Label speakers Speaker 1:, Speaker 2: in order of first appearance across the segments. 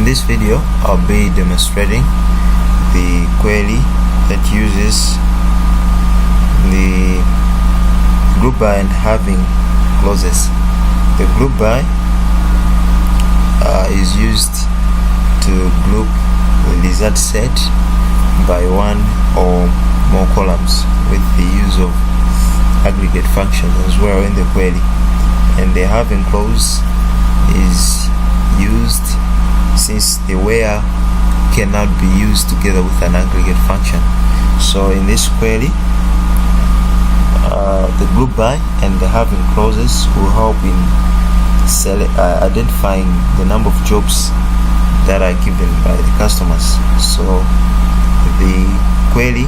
Speaker 1: this video, I'll be demonstrating the query that uses the group by and having clauses. The group by is used to group the result set by one or more columns with the use of aggregate functions as well in the query. And the having clause is used since the where cannot be used together with an aggregate function. So in this query, the group by and the having clauses will help in identifying the number of jobs that are given by the customers. So the query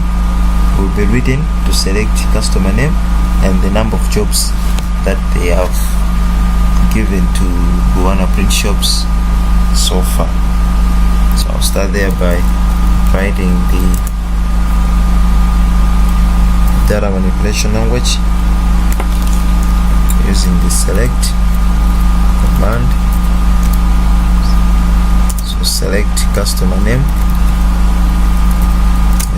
Speaker 1: will be written to select customer name and the number of jobs that they have given to Goanna Print Shops so far. So I'll start there by writing the data manipulation language using the select command. So select customer name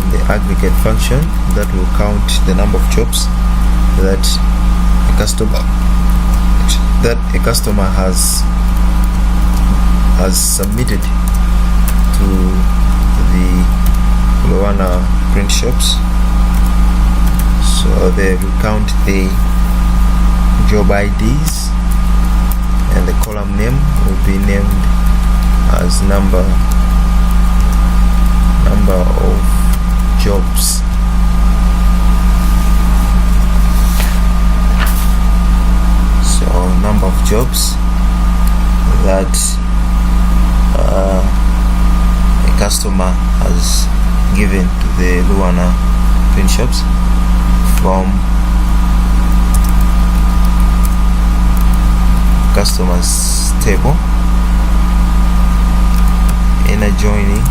Speaker 1: and the aggregate function that will count the number of jobs that a customer has submitted to the Goanna Print Shops. So they will count the job IDs and the column name will be named as number of jobs. So number of jobs that a customer has given to the Goanna Print Shops from customers table in adjoining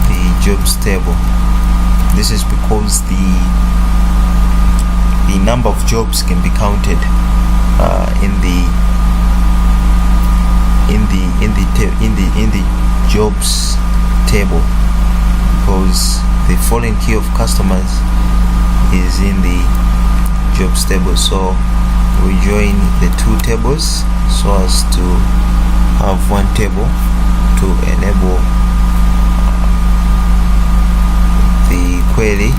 Speaker 1: the jobs table. This is because the number of jobs can be counted in the jobs table, because the foreign key of customers is in the jobs table. So we join the two tables so as to have one table to enable the query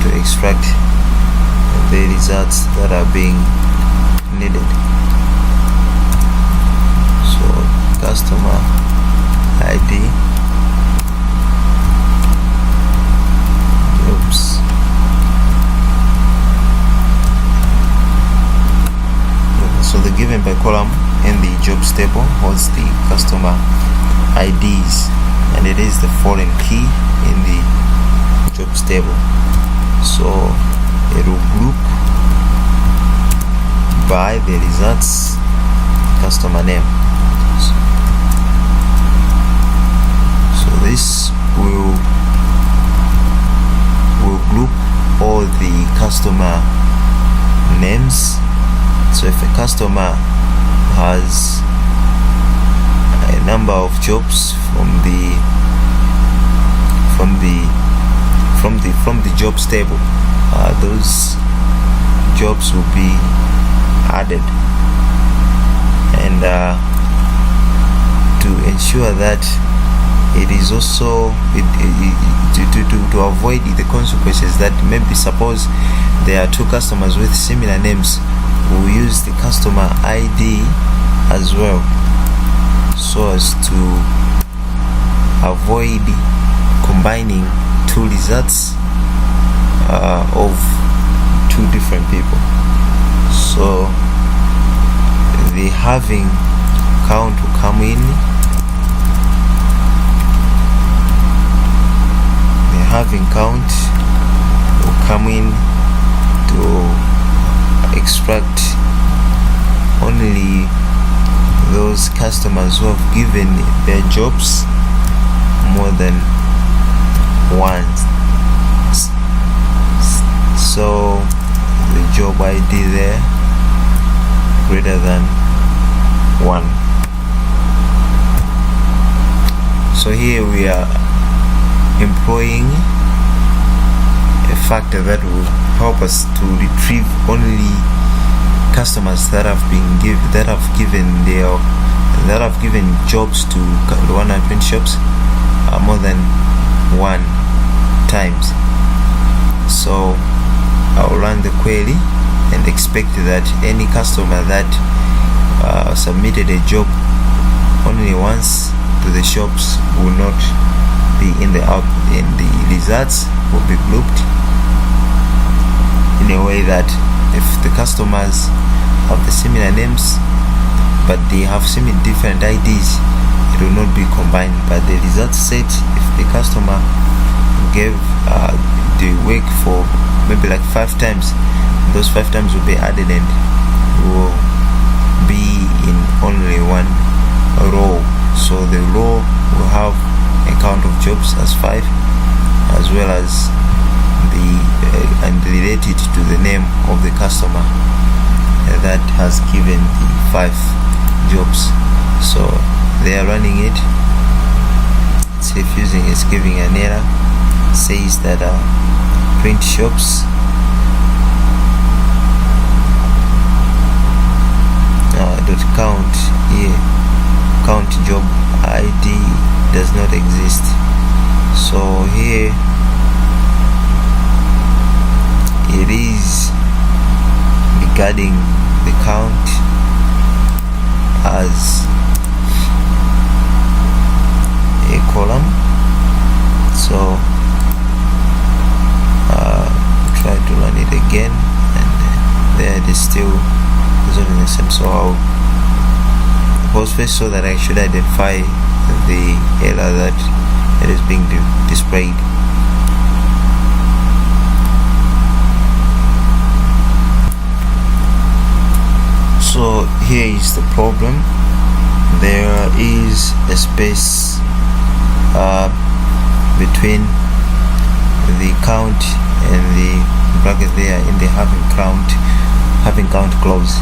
Speaker 1: to extract the results that are being needed. So customer ID, jobs, so the given by column in the jobs table holds the customer IDs and it is the foreign key in the jobs table. So it will group by the results customer name. So this will group all the customer names. So if a customer has a number of jobs from the jobs table, those jobs will be added, and to ensure that it is also to avoid the consequences that maybe suppose there are two customers with similar names, we'll use the customer ID as well so as to avoid combining two results of two different people. So the having count will come in, the having count will come in to extract only those customers who have given their jobs more than once. So the job ID there greater than 1. So here we are employing a factor that will help us to retrieve only customers that have given jobs to 120 shops more than 1 times. So I'll run the query and expect that any customer that submitted a job only once to the shops will not be in the results, will be grouped in a way that if the customers have the similar names but they have different IDs, it will not be combined. But the results set, if the customer gave the work for maybe like 5 times, those 5 times will be added and will be in only 1 row. So the row will have a count of jobs as 5, as well as and related to the name of the customer that has given the 5 jobs. So they are running it. It's refusing, it's giving an error, says that print shops dot count here, count job ID does not exist. So here it is regarding the count as a column. So try to run it again, and there it is still resolving the same. So I'll pause first so that I should identify the error that is being displayed. So here is the problem. There is a space between the count and the bracket there in the having count clause.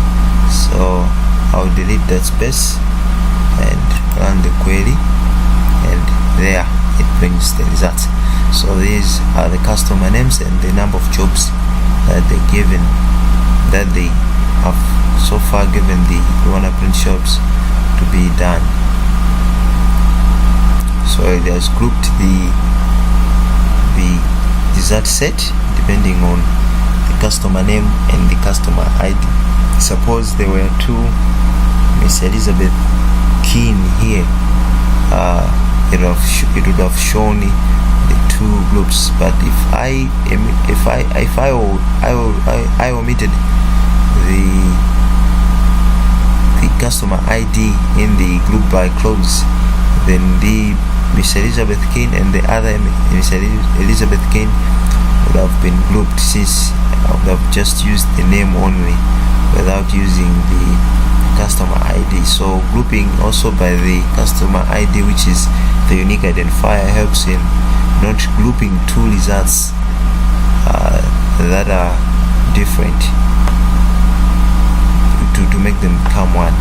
Speaker 1: So I'll delete that space and run the query, and there it brings the results. So these are the customer names and the number of jobs that they have so far given the Rwanda Print shops to be done. So it has grouped the result set depending on the customer name and the customer ID. Suppose there were 2 Miss Elizabeth Keane here, it would have shown the 2 groups. But if I omitted the customer ID in the group by clause, then the Miss Elizabeth Keane and the other Miss Elizabeth Keane would have been grouped, since I would have just used the name only without using the customer ID. So grouping also by the customer ID, which is the unique identifier, helps in not grouping 2 results that are different to make them become one.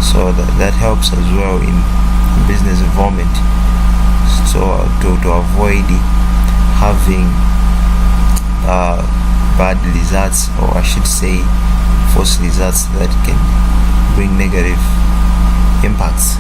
Speaker 1: So that helps as well in business environment, so to avoid having bad results, or I should say false results, that can bring negative impacts